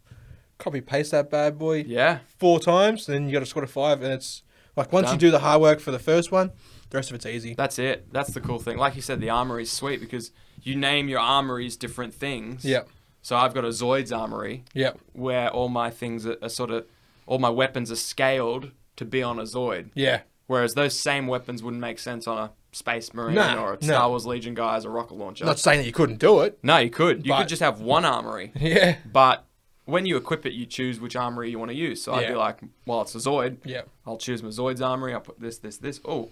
copy paste that bad boy Yeah. 4 times, and then you got a squad of 5, and it's Like once you Done. do the hard work for the first one, the rest of it's easy. That's it. That's the cool thing. Like you said, the armory is sweet because you name your armories different things. Yep. So I've got a Zoid's armory Yep. where all my things are sort of, all my weapons are scaled to be on a Zoid. Yeah. Whereas those same weapons wouldn't make sense on a Space Marine No, or a no. Star Wars Legion guy as a rocket launcher. Not saying that you couldn't do it. No, you could. You But- could just have one armory. Yeah. But when you equip it, you choose which armory you want to use. So I'd Yeah. be like, well, it's a Zoid. Yeah. I'll choose my Zoid's armory. I'll put this. Oh,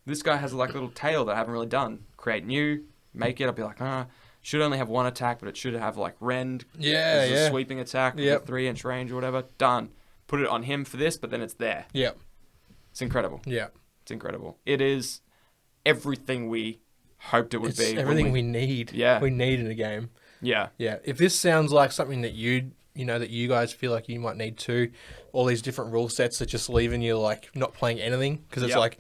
this guy has like a little tail that I haven't really done. Create new, make it. I'll be like, should only have one attack, but it should have like rend. Yeah, This is yeah. a sweeping attack with Yep. a 3-inch range or whatever. Done. Put it on him for this, but then it's there. Yep. It's incredible. Yeah. It's incredible. It is everything we hoped it would It's be. when everything we need. Yeah. We need in a game. Yeah. Yeah. If this sounds like something that that you guys feel like you might need too, all these different rule sets are just leaving you like not playing anything because it's Yep. like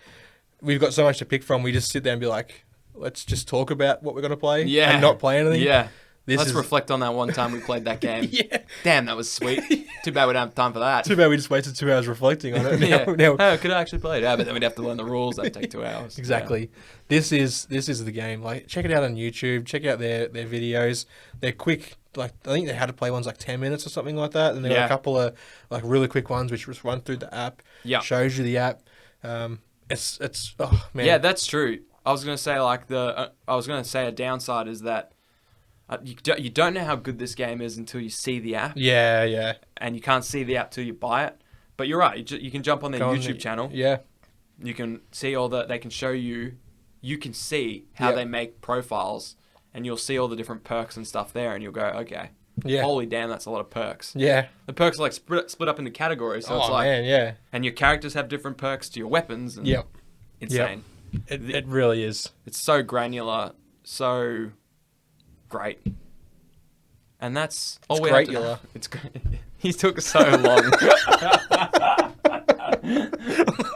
we've got so much to pick from. We just sit there and be like, let's just talk about what we're going to play Yeah. and not play anything. Yeah. This Let's is reflect on that one time we played that game. yeah. Damn, that was sweet. Too bad we don't have time for that. Too bad we just wasted 2 hours reflecting on it. Yeah. Now, Oh, could I actually play it? Yeah, but then we'd have to learn the rules. That'd take 2 hours. exactly. This is the game. Like, check it out on YouTube. Check out their videos. They're quick. Like, I think the how to play one's like 10 minutes or something like that. And there are Yeah. a couple of like really quick ones which just run through the app. Yeah. Shows you the app. It's oh man. Yeah, that's true. I was gonna say like a downside is that you don't know how good this game is until you see the app, Yeah, yeah. and you can't see the app till you buy it. But you're right. You can jump on their Go on YouTube the- channel. Yeah. You can see all that. They can show you. You can see how Yep. they make profiles, and you'll see all the different perks and stuff there, and you'll go, okay, Yeah. holy damn, that's a lot of perks. Yeah. The perks are like split up into categories, so Oh it's like, man, yeah. and your characters have different perks to your weapons. And Yep. insane. It really is. It's so granular, so great. And that's all It's we have great-ular. to. It's great. He took so long.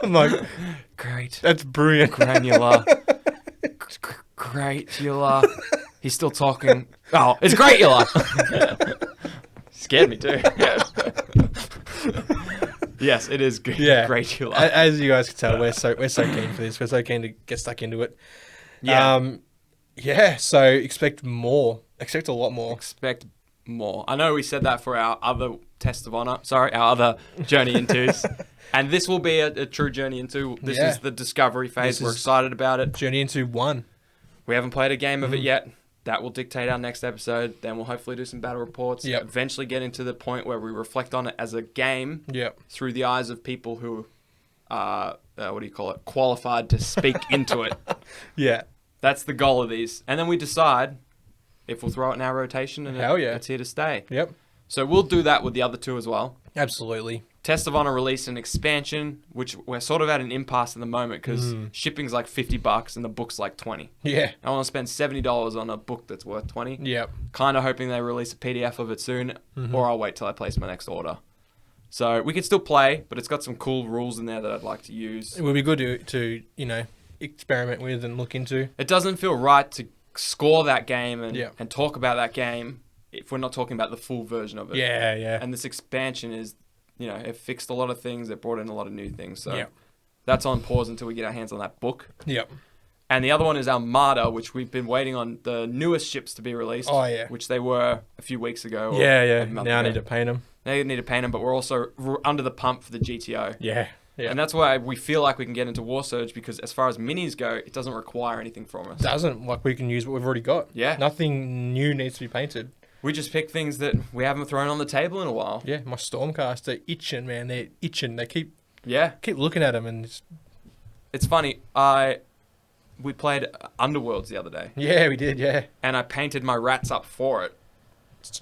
I'm like, Great. that's brilliant. Granular. Great-ular. He's still talking. Oh, it's great-ular. Scared me too. Yes, it is good. Yeah. Great-ular. As you guys can tell, we're so keen for this. We're so keen to get stuck into it. Yeah. Yeah. So expect more. Expect a lot more. Expect more. I know we said that for our other test of honor. Sorry, our other journey intos. And this will be a true journey into. This Yeah. is the discovery phase. This We're is- excited about it. Journey into one. We haven't played a game of it Mm-hmm. yet. That will dictate our next episode. Then we'll hopefully do some battle reports. Yep. Eventually get into the point where we reflect on it as a game Yep. through the eyes of people who are, what do you call it, qualified to speak into it. Yeah. That's the goal of these. And then we decide if we'll throw it in our rotation and Hell yeah. it's here to stay. Yep. So we'll do that with the other two as well. Absolutely. Test of Honor released an expansion, which we're sort of at an impasse at the moment because shipping's like $50 and the book's like $20. Yeah. I want to spend $70 on a book that's worth $20. Yep. Kind of hoping they release a PDF of it soon, or I'll wait till I place my next order. So we can still play, but it's got some cool rules in there that I'd like to use. It would be good to experiment with and look into. It doesn't feel right to score that game Yeah. and talk about that game if we're not talking about the full version of it. Yeah. Yeah. And this expansion is, it fixed a lot of things. It brought in a lot of new things. So Yep. that's on pause until we get our hands on that book. Yep. And the other one is Armada, which we've been waiting on the newest ships to be released. Oh, yeah. Which they were a few weeks ago. or Yeah. Yeah. a month Now I ago. need to paint them. They need to paint them, but we're also under the pump for the GTO. Yeah. Yeah. And that's why we feel like we can get into Warsurge because as far as minis go, it doesn't require anything from us. Doesn't like we can use what we've already got. Yeah. Nothing new needs to be painted. We just pick things that we haven't thrown on the table in a while. Yeah. My Stormcast, they're itching, man. They're itching. They keep Yeah. looking at them and It's funny. We played Underworlds the other day, yeah, we did. Yeah. and I painted my rats up for it.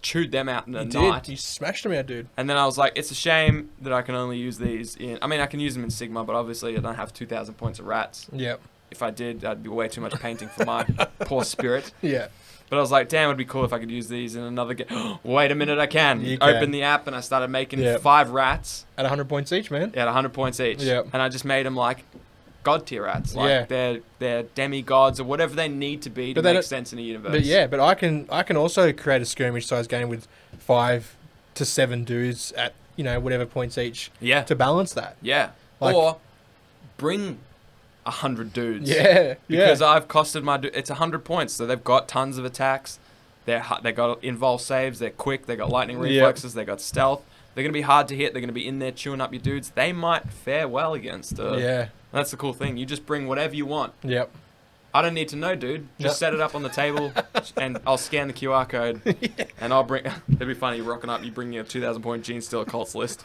Chewed them out in a You night. did. You smashed them out, dude. And then I was like, it's a shame that I can only use these in... I mean, I can use them in Sigma, but obviously I don't have 2,000 points of rats. Yep. If I did, that'd be way too much painting for my poor spirit. Yeah. But I was like, damn, it'd be cool if I could use these in another game. Wait a minute, I can. You can. Open the app, and I started making Yep. 5 rats At 100 points each, man. at 100 points each. Yep. And I just made them like god tier rats. Like Yeah. they're demigods or whatever they need to be to But they make don't- sense in a universe. But yeah, but I can also create a skirmish size game with 5 to 7 dudes at whatever points each Yeah. to balance that. Yeah. Like- Or bring 100 dudes. Yeah. Because I've costed it's 100 points, so they've got tons of attacks. They got involved saves. They're quick. They got lightning reflexes. They got stealth. They're gonna be hard to hit. They're gonna be in there chewing up your dudes. They might fare well against. That's the cool thing. You just bring whatever you want. Yep. I don't need to know, dude. Just set it up on the table, and I'll scan the QR code, and I'll bring. It'd be funny rocking up. You bring your 2,000 point Gene Stealer Colts list,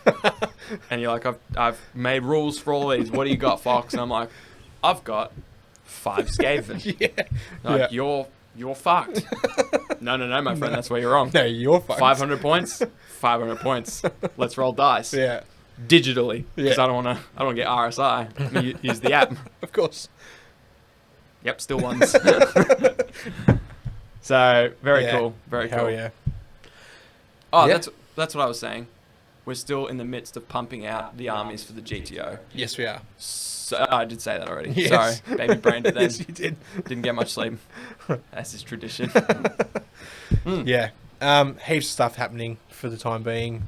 and you're like, I've made rules for all these. What do you got, Fox? And I'm like, I've got 5 Skaven. Like, you're fucked. No, my friend. That's where you're wrong. No, you're fucked. 500 points. 500 points. Let's roll dice. Yeah. Digitally, because I don't want to get RSI. Use the app. Of course. Yep, still ones. So very cool, very cool. Hell yeah. Oh, that's what I was saying. We're still in the midst of pumping out the armies for the GTO. Yes, we are. So, I did say that already. Yes. Sorry, baby brained it then. Yes, you did. Didn't get much sleep. That's his tradition. Yeah. Heaps of stuff happening for the time being.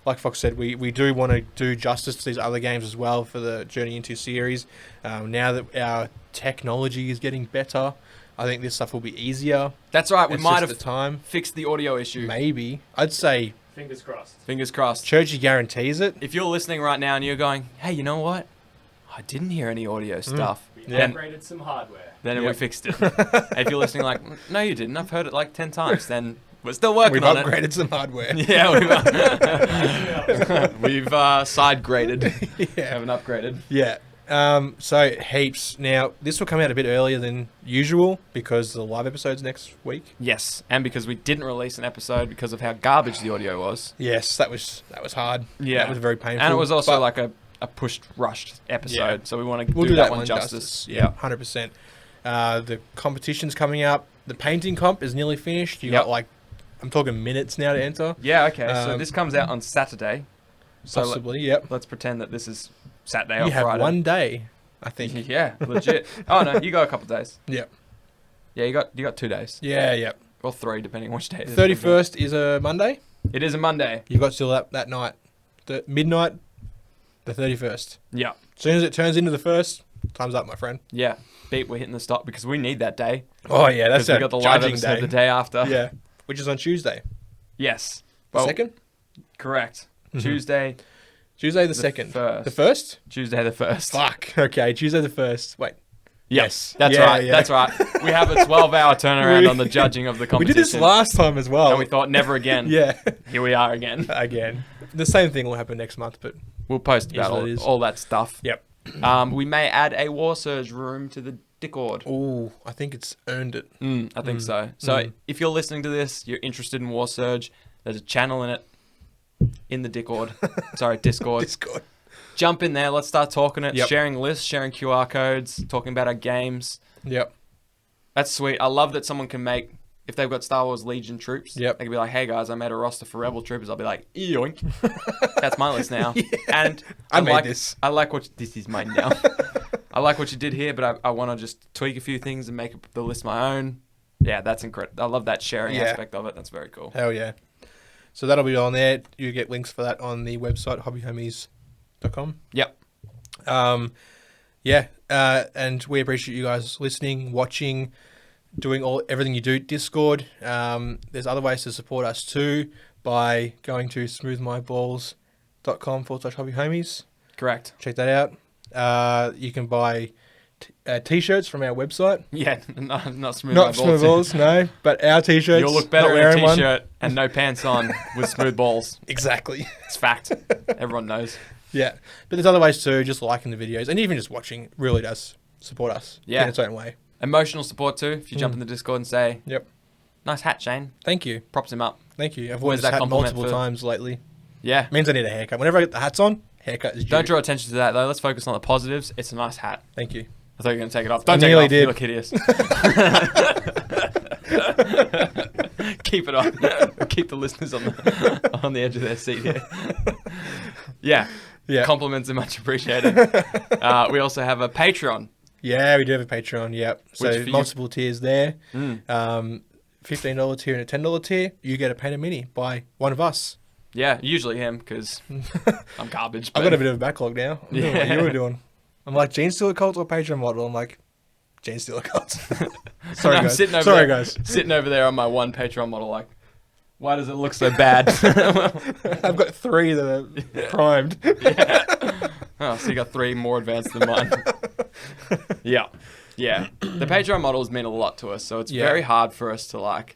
Like Fox said, we do want to do justice to these other games as well for the Journey Into series. Now that our technology is getting better, I think this stuff will be easier. That's right. We It's might just have the time. fixed the audio issue. Maybe. I'd say Fingers crossed. Fingers crossed. Churchy guarantees it. If you're listening right now and you're going, hey, you know what? I didn't hear any audio stuff. We Then upgraded some hardware. we fixed it. If you're listening like, no, you didn't. I've heard it like 10 times. Then we're still working We've on upgraded some hardware. it. Yeah, we've side graded. Haven't upgraded. Yeah. So heaps. Now, this will come out a bit earlier than usual because the live episode's next week. Yes, and because we didn't release an episode because of how garbage the audio was. Yes, that was hard. Yeah. That was very painful. And it was also But like a rushed episode, Yeah. so we want to we'll do that one justice. Yeah, 100%. The competition's coming up. The painting comp is nearly finished. You Yep. got like, I'm talking minutes now to enter. Yeah, okay, so Um, this comes out on Saturday. So Possibly, yep. let's pretend that this is Saturday or You have Friday. one day, I think. Yeah, legit. Oh no, you got a couple of days. Yep. Yeah, you got 2 days. Yeah, yep. Or 3, depending on which day it is. 31st is a Monday. It is a Monday. You got still that night. The midnight, the 31st. Yeah. As soon as it turns into the 1st, time's up, my friend. Yeah. Beat, we're hitting the stop because we need that day. Oh, yeah, that's Because we got the live judging episode day. the day after. Yeah, which is on Tuesday. Yes. The Well, 2nd? correct. Mhm. Tuesday Tuesday the 2nd. first. The 1st? Tuesday the 1st. Fuck. Okay, Tuesday the 1st. Wait. Yes. That's Yeah, right. yeah. That's right. We have a 12-hour turnaround on the judging of the We competition. did this last time as well. And we thought, never again. Yeah. Here we are again. Again. The same thing will happen next month, but We'll post Is about what it is. all that stuff. Yep. We may add a Warsurge room to the Discord. ooh, I think it's earned it. I think so. So if you're listening to this, you're interested in Warsurge, there's a channel in it in the Discord. Discord. Discord. Jump in there. Let's start talking it. Yep. Sharing lists, sharing QR codes, talking about our games. Yep. That's sweet. I love that someone can make, if they've got Star Wars Legion troops, Yep. they can be like, hey guys, I made a roster for Rebel troopers. I'll be like, yoink. That's my list now. And I made like, this. I like what, this is mine now. I like what you did here, but I want to just tweak a few things and make the list my own. Yeah, that's incredible. I love that sharing Yeah. aspect of it. That's very cool. Hell yeah. So that'll be on there. You get links for that on the website, hobbyhomies.com. Yep. Yeah. And we appreciate you guys listening, watching, doing everything you do. Discord. There's other ways to support us too by going to smoothmyballs.com/hobbyhomies. Correct. Check that out. You can buy t-shirts from our website. Yeah, not smooth Not my smooth balls. balls, no, but our t-shirts. You'll look better not in a wearing one. t-shirt and no pants on with smooth balls. Exactly. It's fact. Everyone knows. Yeah, but there's other ways too. Just liking the videos and even just watching really does support us. Yeah. In its own way. Emotional support too. If you jump in the Discord and say, Yep. nice hat, Shane. Thank you. Props him up. Thank you. I've Where's worn this that hat compliment multiple for- times lately. Yeah. Means I need a haircut. Whenever I get the hats on, haircut is due. Don't draw attention to that though. Let's focus on the positives. It's a nice hat. Thank you. I thought you were going to take it off. I Don't take it nearly off. did. You look hideous. Keep it on. Keep the listeners on the edge of their seat here. Yeah. Yeah. Compliments are much appreciated. We also have a Patreon. Yeah, we do have a Patreon. Yep. Which So for you- multiple tiers there. Mm. $15 tier and a $10 tier. You get a painted mini by one of us. Yeah, usually him because I'm garbage. I've got a bit of a backlog now. I don't know what Yeah. you were doing. I'm like, Gene Stealer Colts or Patreon model? I'm like, Gene Stealer Colts. Sorry, I'm guys. sitting over Sorry, there, guys. Sitting over there on my one Patreon model, like, why does it look so bad? I've got 3 that are primed. Oh, so you got 3 more advanced than mine. Yeah. The Patreon models mean a lot to us, so it's very hard for us to like.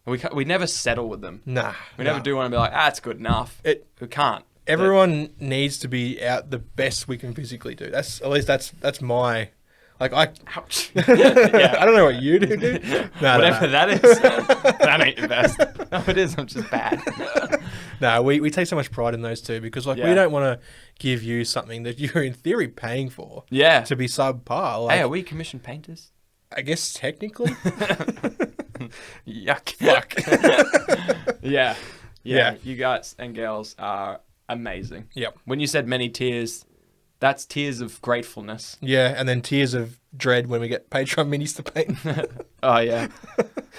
We never settle with them. Nah. We never do want to be like, it's good enough. We can't. Everyone needs to be out the best we can physically do. That's my. Like Ouch. I don't know what you do, dude. No, Whatever that is, that ain't your best. No, it is. I'm just bad. No, we take so much pride in those two because we don't want to give you something that you're in theory paying for. Yeah. To be subpar. Like, Hey, are we commissioned painters? I guess technically. Yuck. Fuck. Yeah. Yeah. You guys and girls are amazing. Yep. When you said many tears, that's tears of gratefulness. Yeah, and then tears of dread when we get Patreon minis to paint. Oh yeah,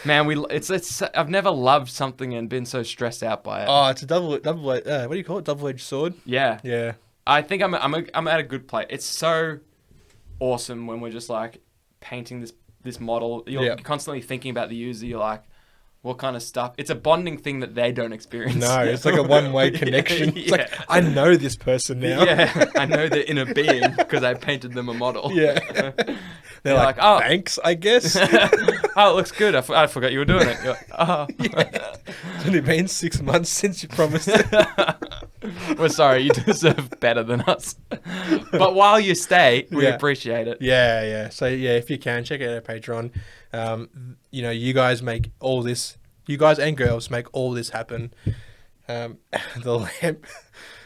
man. It's. I've never loved something and been so stressed out by it. Oh, it's a double. What do you call it? Double-edged sword. Yeah. Yeah. I think I'm at a good place. It's so awesome when we're just like painting this model. You're constantly thinking about the user. You're like, what kind of stuff? It's a bonding thing that they don't experience. No, it's like a one-way connection. It's like, I know this person now. Yeah, I know their inner being because I painted them a model. Yeah. They're like, oh, thanks, I guess. Oh, it looks good. I forgot you were doing it. You're like, oh. It's only been 6 months since you promised it. We're sorry. You deserve better than us. But while you stay, we appreciate it. Yeah. So, if you can, check out our Patreon. You guys make all this. You guys and girls make all this happen. The lamp.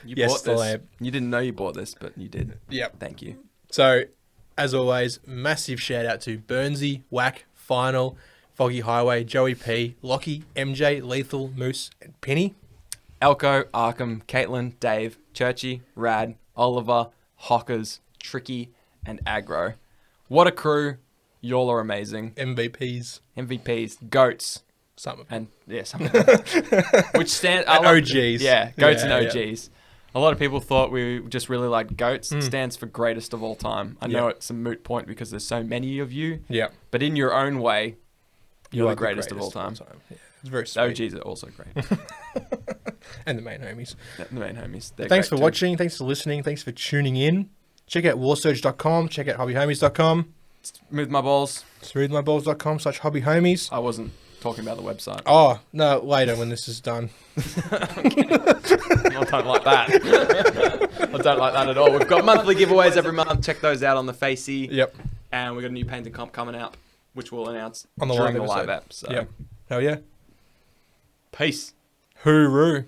You Yes, bought the this. lamp. You didn't know you bought this, but you did. Yep. Thank you. So, as always, massive shout out to Burnsy, Whack, Final, Foggy Highway, Joey P, Lockie, MJ, Lethal, Moose, and Penny. Elko, Arkham, Caitlin, Dave, Churchy, Rad, Oliver, Hockers, Tricky, and Aggro. What a crew. Y'all are amazing. MVPs. MVPs, GOATs. Some of them. And some of them. Which stand OGs. Yeah, GOATs Yeah, and OGs. A lot of people thought we just really liked GOATs. It stands for greatest of all time. I know it's a moot point because there's so many of you. Yeah. But in your own way, you're are the greatest of all time. Yeah, it's very The sweet. OGs are also great. And the main homies. The main homies. They're Thanks for great too. watching. Thanks for listening. Thanks for tuning in. Check out warsurge.com. Check out hobbyhomies.com. Smooth my balls. smoothmyballs.com/hobbyhomies. I wasn't talking about the website. Oh, no, later when this is done. I don't like that. I don't like that at all. We've got monthly giveaways every month. Check those out on the Facey. Yep. And we've got a new painting comp coming out, which we'll announce On the during live the live episode. app. So, Yep. Hell yeah. peace. Hooroo.